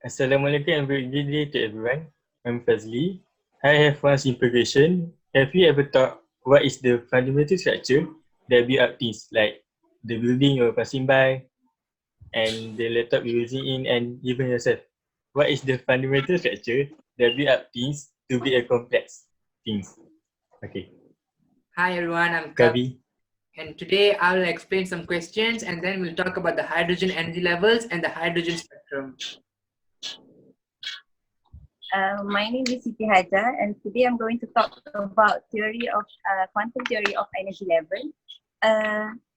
Assalamualaikum and good day to everyone. I'm Fazli. I have one simple question. Have you ever thought what is the fundamental structure that build up things like the building you're passing by and the laptop you're using in and even yourself? What is the fundamental structure that build up things to be a complex things? Okay, Hi everyone, I'm Kavi. and today I will explain some questions and then we'll talk about the hydrogen energy levels and the hydrogen spectrum. My name is Siti Hajar, and today I'm going to talk about quantum theory of energy level,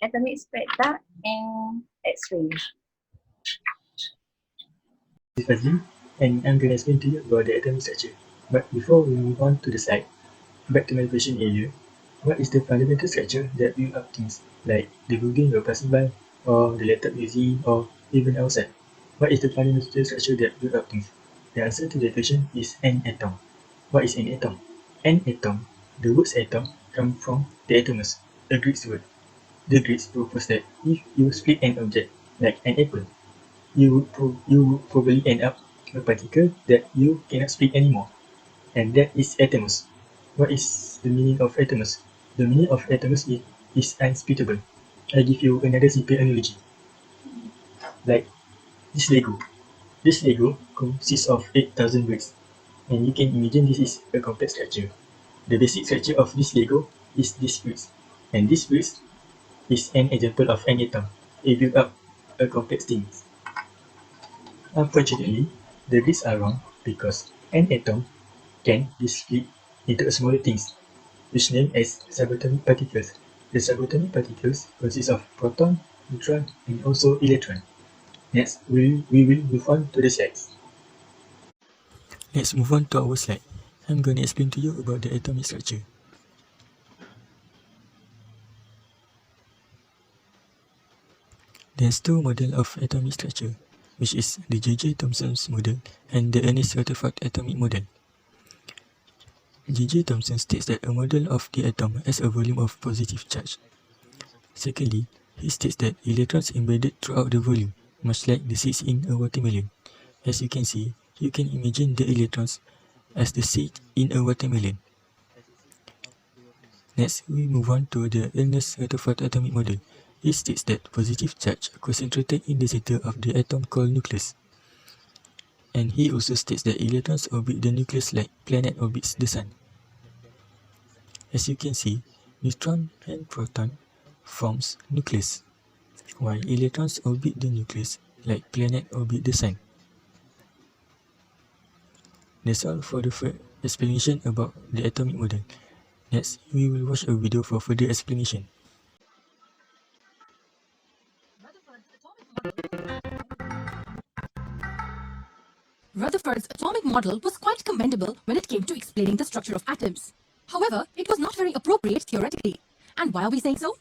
atomic spectra, and X-ray. This is Fazli, and I'm going to explain to you about the atomic structure. But before we move on to the slide, back to my question earlier, what is the fundamental structure that build up things like the building you're passing by, or the laptop using, or even outside? What is the fundamental structure that build up things? The answer to the question is an atom. What is an atom? An atom, the word atom, comes from the atomos, a Greek word. The Greeks propose that if you split an object, like an apple, you would probably end up a particle that you cannot split anymore, and that is atomos. What is the meaning of atomos? The meaning of atomos is unsplittable. I give you another simple analogy. Like this Lego. This Lego consists of 8,000 bricks, and you can imagine this is a complex structure. The basic structure of this Lego is this bricks, and this bricks is an example of an atom. It built up a complex thing. Unfortunately, the bricks are wrong because an atom can be split into smaller things, which named as subatomic particles. The subatomic particles consist of proton, neutron, and also electron. Next, we will move on to the slides. Let's move on to our slide. I'm going to explain to you about the atomic structure. There's two models of atomic structure, which is the J.J. Thomson's model and the Ernest Rutherford atomic model. J.J. Thomson states that a model of the atom has a volume of positive charge. Secondly, he states that electrons embedded throughout the volume, much like the seeds in a watermelon. As you can see, you can imagine the electrons as the seed in a watermelon. Next, we move on to the Ernest Rutherford atomic model. It states that positive charge are concentrated in the center of the atom called nucleus. And he also states that electrons orbit the nucleus like planet orbits the sun. As you can see, neutron and proton forms nucleus, while electrons orbit the nucleus like planet orbit the sun. That's all for the first explanation about the atomic model. Next, we will watch a video for further explanation. Rutherford's atomic model was quite commendable when it came to explaining the structure of atoms. However, it was not very appropriate theoretically. And why are we saying so?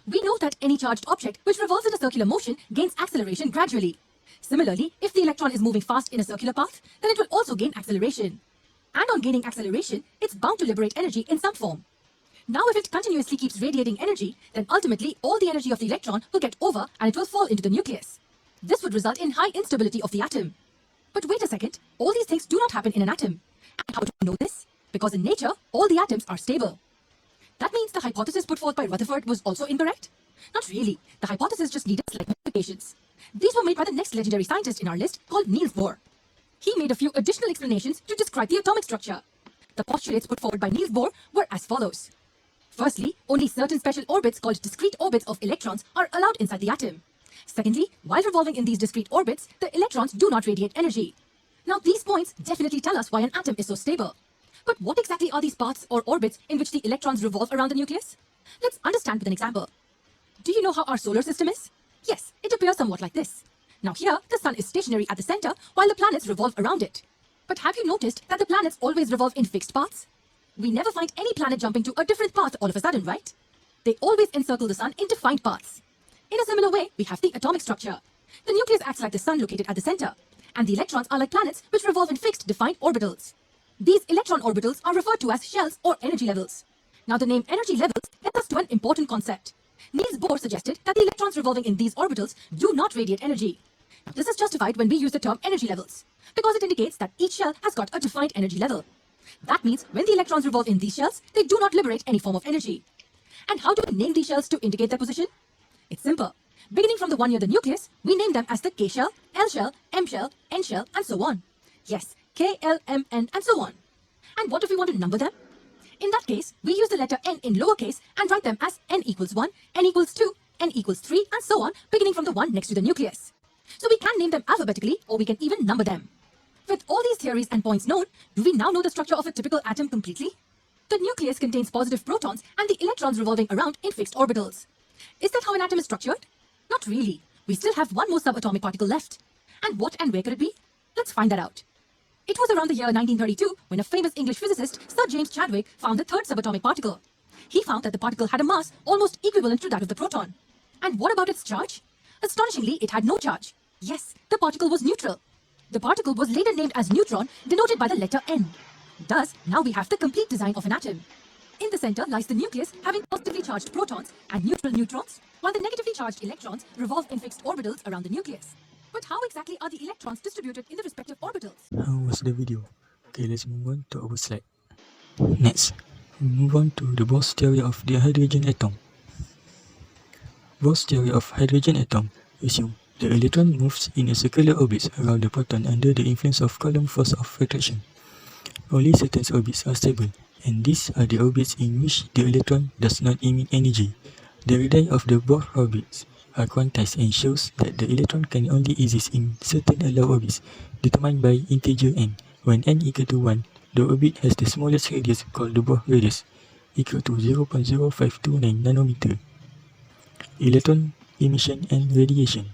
We know that any charged object which revolves in a circular motion gains acceleration gradually. Similarly, if the electron is moving fast in a circular path, then it will also gain acceleration. And on gaining acceleration, it's bound to liberate energy in some form. Now if it continuously keeps radiating energy, then ultimately all the energy of the electron will get over and it will fall into the nucleus. This would result in high instability of the atom. But wait a second, all these things do not happen in an atom. And how do we know this? Because in nature, all the atoms are stable. That means the hypothesis put forth by Rutherford was also incorrect? Not really. The hypothesis just needed slight modifications. These were made by the next legendary scientist in our list called Niels Bohr. He made a few additional explanations to describe the atomic structure. The postulates put forward by Niels Bohr were as follows. Firstly, only certain special orbits called discrete orbits of electrons are allowed inside the atom. Secondly, while revolving in these discrete orbits, the electrons do not radiate energy. Now these points definitely tell us why an atom is so stable. But what exactly are these paths or orbits in which the electrons revolve around the nucleus? Let's understand with an example. Do you know how our solar system is? Yes, it appears somewhat like this. Now here, the sun is stationary at the center while the planets revolve around it. But have you noticed that the planets always revolve in fixed paths? We never find any planet jumping to a different path all of a sudden, right? They always encircle the sun in defined paths. In a similar way, we have the atomic structure. The nucleus acts like the sun located at the center, and the electrons are like planets which revolve in fixed, defined orbitals. These electron orbitals are referred to as shells or energy levels. Now the name energy levels gets us to an important concept. Niels Bohr suggested that the electrons revolving in these orbitals do not radiate energy. This is justified when we use the term energy levels, because it indicates that each shell has got a defined energy level. That means when the electrons revolve in these shells, they do not liberate any form of energy. And how do we name these shells to indicate their position? It's simple. Beginning from the one near the nucleus, we name them as the K shell, L shell, M shell, N shell, and so on. Yes, K, L, M, N, and so on. And what if we want to number them? In that case, we use the letter N in lowercase and write them as N equals 1, N equals 2, N equals 3, and so on, beginning from the one next to the nucleus. So we can name them alphabetically, or we can even number them. With all these theories and points known, do we now know the structure of a typical atom completely? The nucleus contains positive protons and the electrons revolving around in fixed orbitals. Is that how an atom is structured? Not really. We still have one more subatomic particle left. And what and where could it be? Let's find that out. It was around the year 1932 when a famous English physicist, Sir James Chadwick, found the third subatomic particle. He found that the particle had a mass almost equivalent to that of the proton. And what about its charge? Astonishingly, it had no charge. Yes, the particle was neutral. The particle was later named as neutron, denoted by the letter N. Thus, now we have the complete design of an atom. In the center lies the nucleus having positively charged protons and neutral neutrons, while the negatively charged electrons revolve in fixed orbitals around the nucleus. But how exactly are the electrons distributed in the respective orbitals? How was the video? Okay, let's move on to our slide. Next, we move on to the Bohr's theory of the hydrogen atom. Bohr's theory of hydrogen atom assumes the electron moves in a circular orbit around the proton under the influence of Coulomb force of attraction. Only certain orbits are stable, and these are the orbits in which the electron does not emit energy. The radii of the Bohr orbits are quantized and shows that the electron can only exist in certain allowed orbits, determined by integer n. When n equal to 1, the orbit has the smallest radius called the Bohr radius, equal to 0.0529 nanometer. Electron emission and radiation.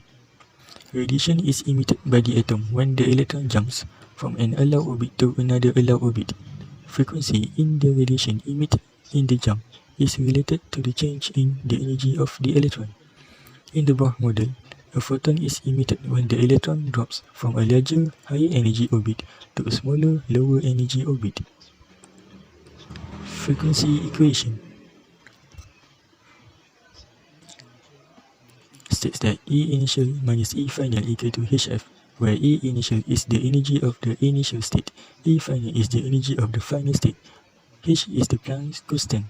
Radiation is emitted by the atom when the electron jumps from an allowed orbit to another allowed orbit. Frequency in the radiation emitted in the jump is related to the change in the energy of the electron. In the Bohr model, a photon is emitted when the electron drops from a larger, higher energy orbit to a smaller, lower energy orbit. Frequency equation states that E initial minus E final equal to HF, where E initial is the energy of the initial state, E final is the energy of the final state, H is the Planck's constant.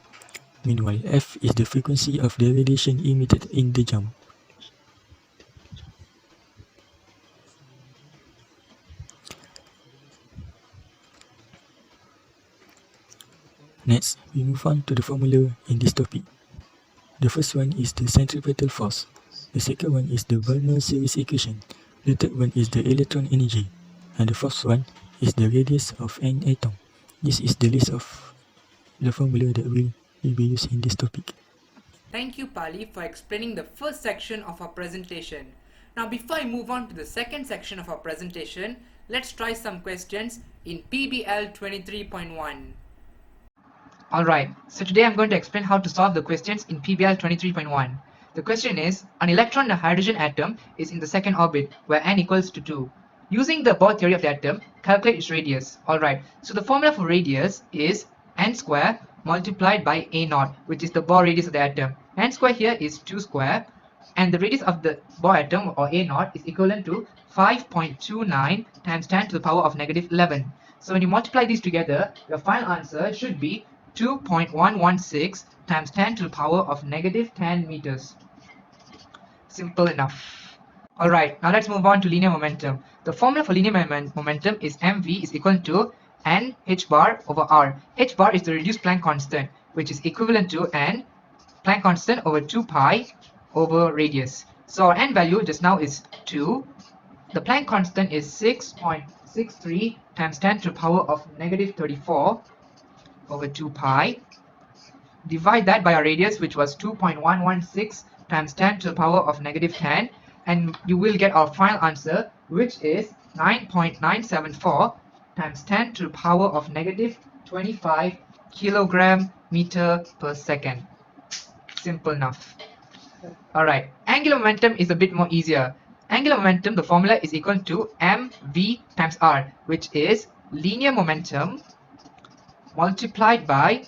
Meanwhile, F is the frequency of the radiation emitted in the jump. Next, we move on to the formula in this topic. The first one is the centripetal force. The second one is the Balmer series equation. The third one is the electron energy. And the fourth one is the radius of an atom. This is the list of the formula that will be used in this topic. Thank you, Pali, for explaining the first section of our presentation. Now, before I move on to the second section of our presentation, let's try some questions in PBL 23.1. Alright, so today I'm going to explain how to solve the questions in PBL 23.1. The question is, an electron in a hydrogen atom is in the second orbit where n equals to 2. Using the Bohr theory of the atom, calculate its radius. Alright, so the formula for radius is n square multiplied by a naught, which is the Bohr radius of the atom. N square here is 2 square, and the radius of the Bohr atom, or a naught, is equivalent to 5.29 times 10 to the power of negative 11. So when you multiply these together, your final answer should be 2.116 times 10 to the power of negative 10 meters. Simple enough. Alright, now let's move on to linear momentum. The formula for linear momentum is mv is equal to n h bar over r. H bar is the reduced Planck constant, which is equivalent to n Planck constant over 2 pi over radius. So our n value just now is 2. The Planck constant is 6.63 times 10 to the power of negative 34 over 2 pi. Divide that by our radius, which was 2.116 times 10 to the power of negative 10, and you will get our final answer, which is 9.974 times 10 to the power of negative 25 kilogram meter per second. Simple enough. Alright, angular momentum is a bit more easier. Angular momentum, the formula is equal to mv times r, which is linear momentum multiplied by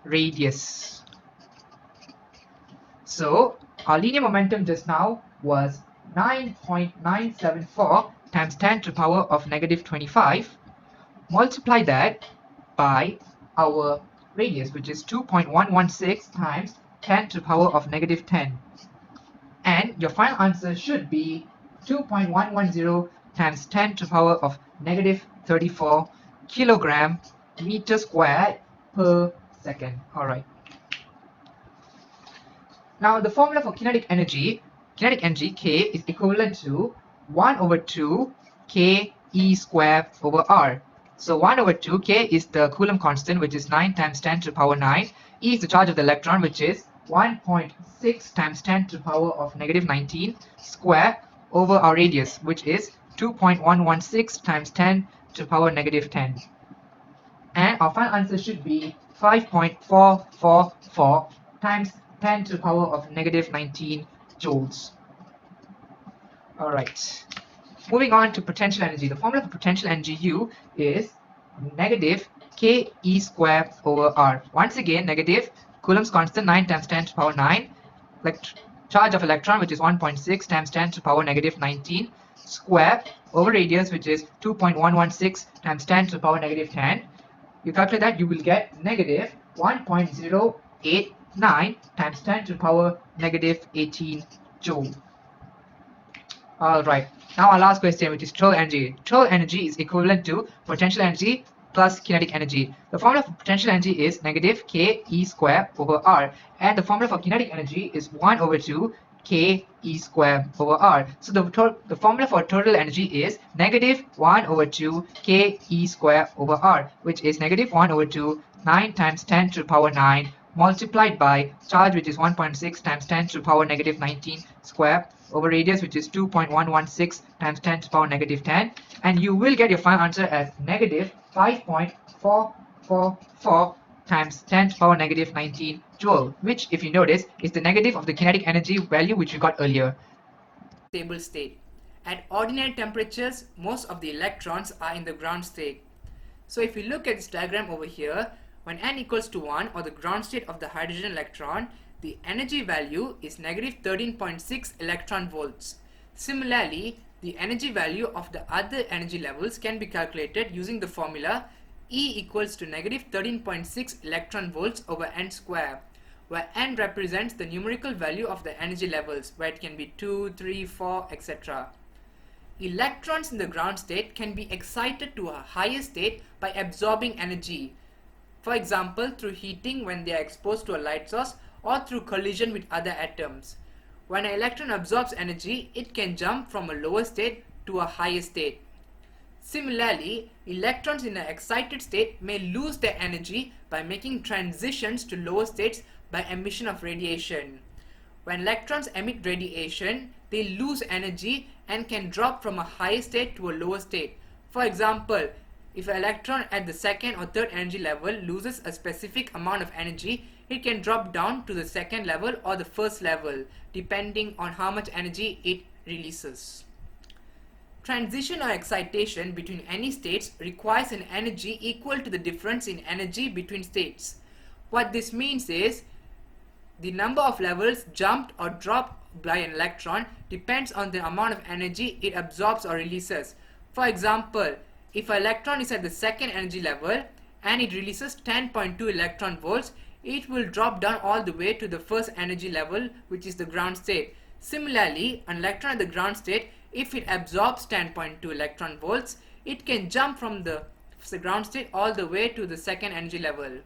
radius. So our linear momentum just now was 9.974 times 10 to the power of negative 25. Multiply that by our radius, which is 2.116 times 10 to the power of negative 10. And your final answer should be 2.110 times 10 to the power of negative 34 kilogram meter squared per second. Alright. Now the formula for kinetic energy K is equivalent to 1 over 2 K E squared over R. So 1 over 2 K is the Coulomb constant, which is 9 times 10 to the power 9. E is the charge of the electron, which is 1.6 times 10 to the power of negative 19 square over our radius, which is 2.116 times 10 to the power negative 10. And our final answer should be 5.444 times 10 to the power of negative 19 joules. Alright. Moving on to potential energy. The formula for potential energy U is negative K E squared over R. Once again, negative Coulomb's constant 9 times 10 to the power 9. Charge of electron, which is 1.6 times 10 to the power negative 19 square over radius, which is 2.116 times 10 to the power negative 10. You calculate that, you will get negative 1.089 times 10 to the power negative 18 joule. Alright, now our last question, which is total energy. Total energy is equivalent to potential energy plus kinetic energy. The formula for potential energy is negative K E squared over R, and the formula for kinetic energy is 1 over 2 K E squared over R. So the formula for total energy is negative 1 over 2 K E squared over R, which is negative 1 over 2 9 times 10 to the power 9 multiplied by charge, which is 1.6 times 10 to the power negative 19 square over radius, which is 2.116 times 10 to the power negative 10, and you will get your final answer as negative 5.444 times 10 to the power negative 19 joule, which, if you notice, is the negative of the kinetic energy value which we got earlier. Stable state. At ordinary temperatures, most of the electrons are in the ground state. So if you look at this diagram over here, when n equals to 1, or the ground state of the hydrogen electron, the energy value is negative 13.6 electron volts. Similarly, the energy value of the other energy levels can be calculated using the formula E equals to negative 13.6 electron volts over n square, where n represents the numerical value of the energy levels, where it can be 2, 3, 4, etc. Electrons in the ground state can be excited to a higher state by absorbing energy. For example, through heating when they are exposed to a light source, or through collision with other atoms. When an electron absorbs energy, it can jump from a lower state to a higher state. Similarly, electrons in an excited state may lose their energy by making transitions to lower states by emission of radiation. When electrons emit radiation, they lose energy and can drop from a higher state to a lower state. For example, if an electron at the second or third energy level loses a specific amount of energy, it can drop down to the second level or the first level, depending on how much energy it releases. Transition or excitation between any states requires an energy equal to the difference in energy between states. What this means is, the number of levels jumped or dropped by an electron depends on the amount of energy it absorbs or releases. For example, if an electron is at the second energy level and it releases 10.2 electron volts, it will drop down all the way to the first energy level, which is the ground state. Similarly, an electron at the ground state, if it absorbs 10.2 electron volts, it can jump from the ground state all the way to the second energy level.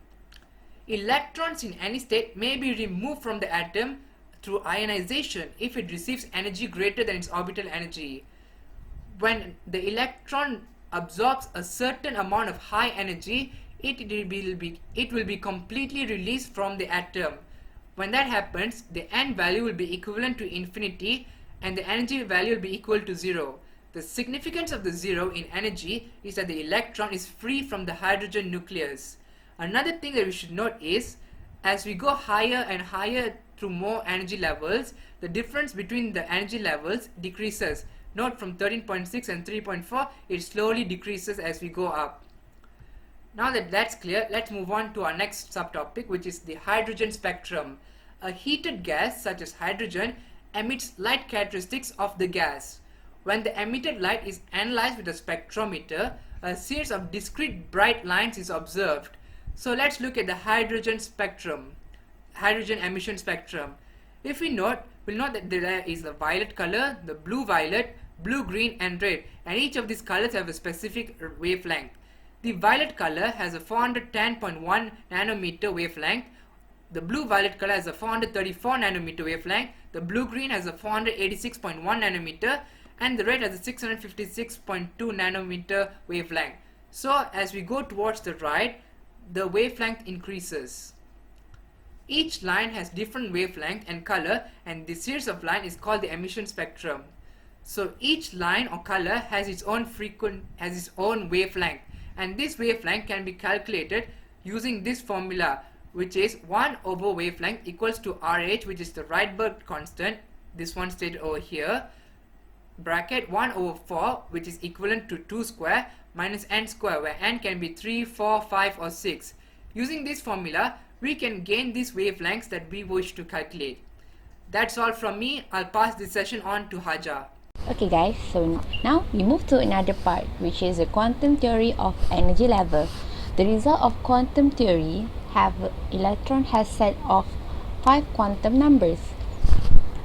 Electrons in any state may be removed from the atom through ionization if it receives energy greater than its orbital energy. When the electron absorbs a certain amount of high energy, it will be completely released from the atom. When that happens, the n value will be equivalent to infinity and the energy value will be equal to 0. The significance of the 0 in energy is that the electron is free from the hydrogen nucleus. Another thing that we should note is, as we go higher and higher through more energy levels, the difference between the energy levels decreases. Note, from 13.6 and 3.4, it slowly decreases as we go up. Now that that's clear, let's move on to our next subtopic, which is the hydrogen spectrum. A heated gas such as hydrogen emits light characteristics of the gas. When the emitted light is analyzed with a spectrometer, a series of discrete bright lines is observed. So let's look at the hydrogen emission spectrum. If we'll note that there is the violet color, the blue-violet, blue-green and red, and each of these colors have a specific wavelength. The violet color has a 410.1 nanometer wavelength, the blue-violet color has a 434 nanometer wavelength, the blue-green has a 486.1 nanometer, and the red has a 656.2 nanometer wavelength. So as we go towards the right, the wavelength increases. Each line has different wavelength and color, and this series of line is called the emission spectrum. So each line or color has its own wavelength, and this wavelength can be calculated using this formula, which is 1 over wavelength equals to RH, which is the Rydberg constant, this one stated over here, bracket 1 over 4, which is equivalent to 2 square minus n square, where n can be 3, 4, 5 or 6. Using this formula, we can gain these wavelengths that we wish to calculate. That's all from me. I'll pass this session on to Haja. Okay guys, so now we move to another part, which is the quantum theory of energy level. The result of quantum theory have electron has set of 5 quantum numbers,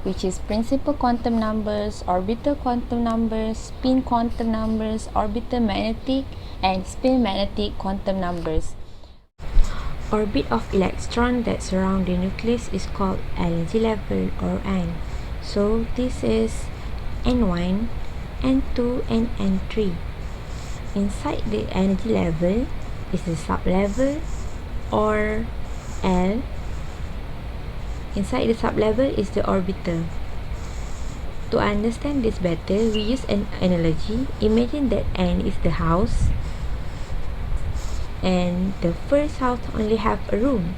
which is principal quantum numbers, orbital quantum numbers, spin quantum numbers, orbital magnetic and spin magnetic quantum numbers. Orbit of electron that surround the nucleus is called energy level or N. So this is N1, N2 and N3. Inside the energy level is the sublevel or L. Inside the sublevel is the orbital. To understand this better, we use an analogy. Imagine that N is the house, and the first house only have a room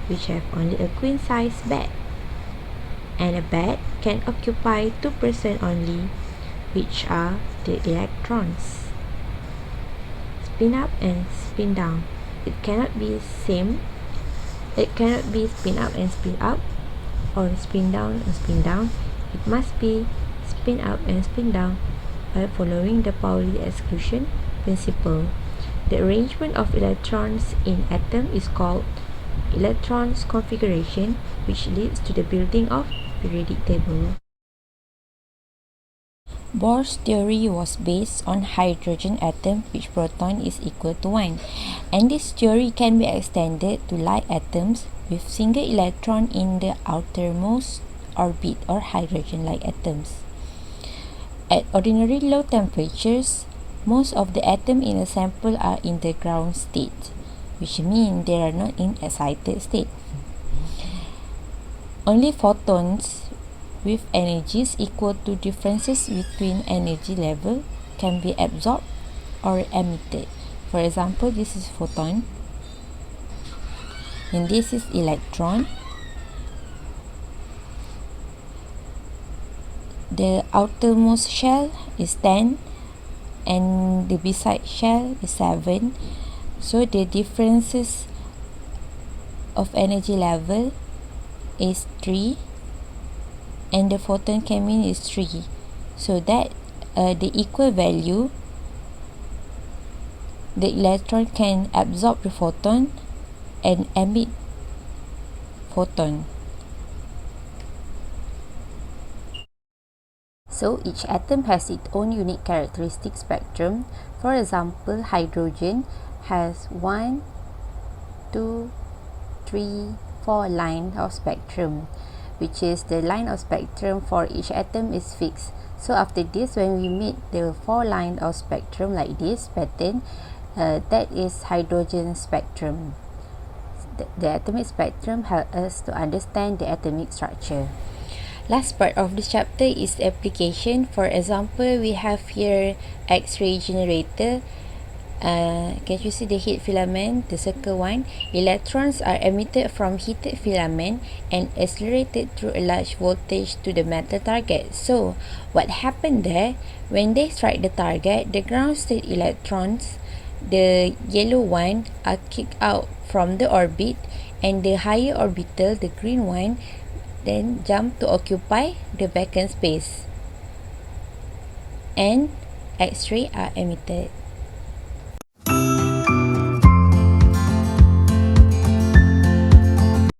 which have only a queen size bed, and a bed can occupy 2% only, which are the electrons. Spin up and spin down. It cannot be spin up and spin up, or spin down and spin down. It must be spin up and spin down by following the Pauli exclusion principle. The arrangement of electrons in atom is called electrons configuration, which leads to the building of periodic table. Bohr's theory was based on hydrogen atom, which proton is equal to 1, and this theory can be extended to light atoms with single electron in the outermost orbit or hydrogen-like atoms. At ordinary low temperatures, most of the atoms in a sample are in the ground state, which means they are not in excited state. Only photons with energies equal to differences between energy level can be absorbed or emitted. For example, this is photon and this is electron. The outermost shell is 10 and the beside shell is 7. So the differences of energy level is 3 and the photon came in is 3. So that the equal value, the electron can absorb the photon and emit photon. So each atom has its own unique characteristic spectrum. For example, hydrogen has 1, 2, 3, 4 line of spectrum, which is the line of spectrum for each atom is fixed. So after this, when we meet the 4 line of spectrum like this pattern, that is hydrogen spectrum. The atomic spectrum helps us to understand the atomic structure. Last part of this chapter is the application. For example, we have here X-ray generator. Can you see the heat filament, the circle one? Electrons are emitted from heated filament and accelerated through a large voltage to the metal target. So, what happened there? When they strike the target, the ground state electrons, the yellow one, are kicked out from the orbit, and the higher orbital, the green one, Then jump to occupy the vacant space, and X-ray are emitted.